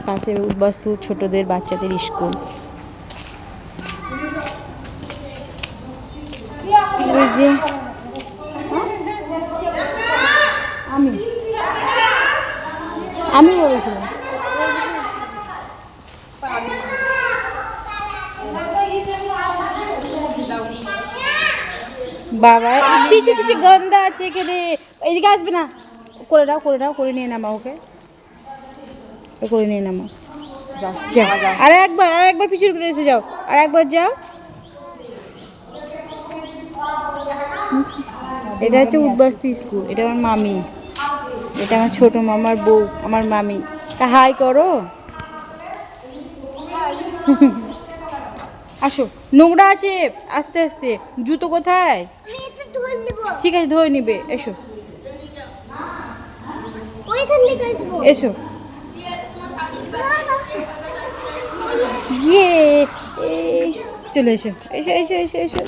পাশে উদ্বাস্তু ছোটদের বাচ্চাদের স্কুল। ওই যে আমি বলেছিলাম বাবা ছি ছি ছি গন্ধ আছে এখানে, এদিকে আসবে না। করে দাও করে নিয়ে নামা ওকে, করে নিয়ে নামা। যাও আর একবার পিছনে করে এসে যাও, আর একবার যাও। এটা হচ্ছে উদ্বাস্তু স্কুল, এটা আমার মামি, এটা আমার ছোট মামার বউ, আমার মামি। তা হাই করো। আসো, নোংরা আছে, আস্তে আস্তে। জুতো কোথায়? ঠিক আছে ধরে নিবে, এসো এসো। ইয়ে চলে এসো এসো এসো এসো এসো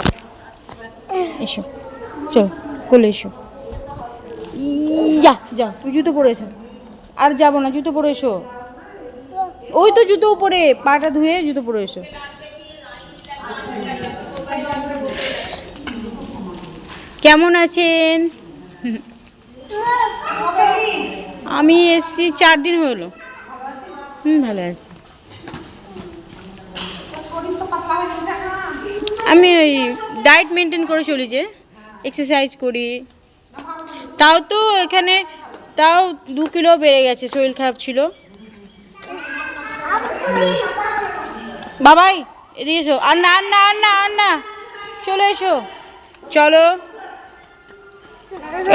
এসো, চলো কোলে এসো। যা তুমি জুতো পরে এসো। আর যাবো না, জুতো পরে এসো। ওই তো জুতো পরে, পাটা ধুয়ে জুতো পরে এসো। কেমন আছেন? আমি এসছি 4 দিন হলো। ভালো আছি। আমি ওই ডায়েট মেনটেন করে চলি, যে এক্সারসাইজ করি। তাও তো এখানে 2 কিলো বেড়ে গেছে, শরীর খারাপ ছিল। বাবাই এদিকে এসো। আর না চলো এসো, চলো।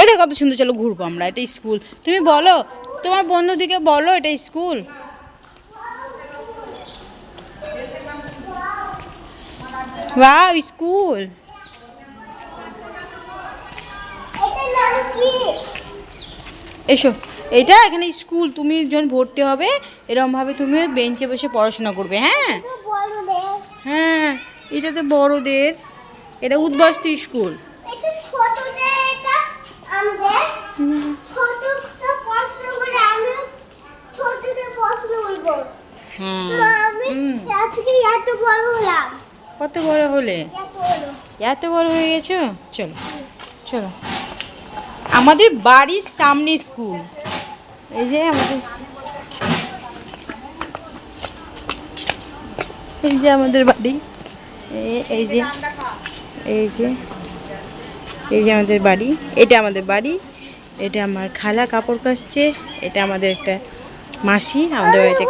এটা কত সুন্দর, চলো ঘুরবো আমরা। এটা স্কুল, তুমি বলো তোমার বন্ধুদিকে বলো এটা স্কুল। Wow school. এসো, এটা এখানে স্কুল। তুমি যখন ভর্তি হবে এরকমভাবে তুমি বেঞ্চে বসে পড়াশোনা করবে। হ্যাঁ এটা তো বড়দের, এটা উদ্বাস্তু স্কুল। কত বড় হলে? এত বড় হয়ে গেছো। চলো চলো, আমাদের বাড়ির সামনে স্কুল। এই যে আমাদের বাড়ি, এই যে আমাদের বাড়ি। এটা আমাদের বাড়ি, এটা আমার খালা কাপড় কাচছে। এটা আমাদের একটা মাসি, আমাদের বাড়িতে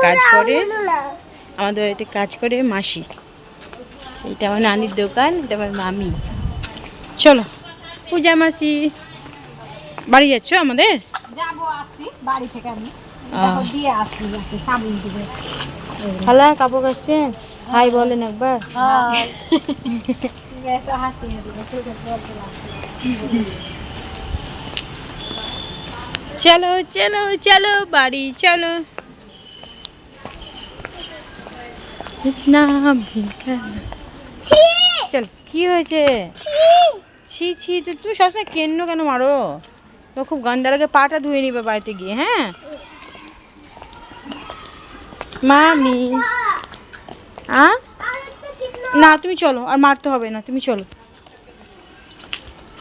কাজ করে মাসি। এটা আমার নানির দোকান, এটা আমার মামি। চলো পূজা মাসি, বাড়ি যাচ্ছ আমাদের? বাড়ি থেকে আমি খালা কাপড় কাচছে, হাই বলেন একবার। চলো চলো চলো বাড়ি চলো। চল, কি হয়েছে? ছি ছি, তুমি সবসময় কেন মারো? তো খুব গন্ধা লাগে, পাটা ধুয়ে নিবে বাড়িতে গিয়ে। হ্যাঁ মামি। না তুমি চলো, আর মারতে হবে না, তুমি চলো।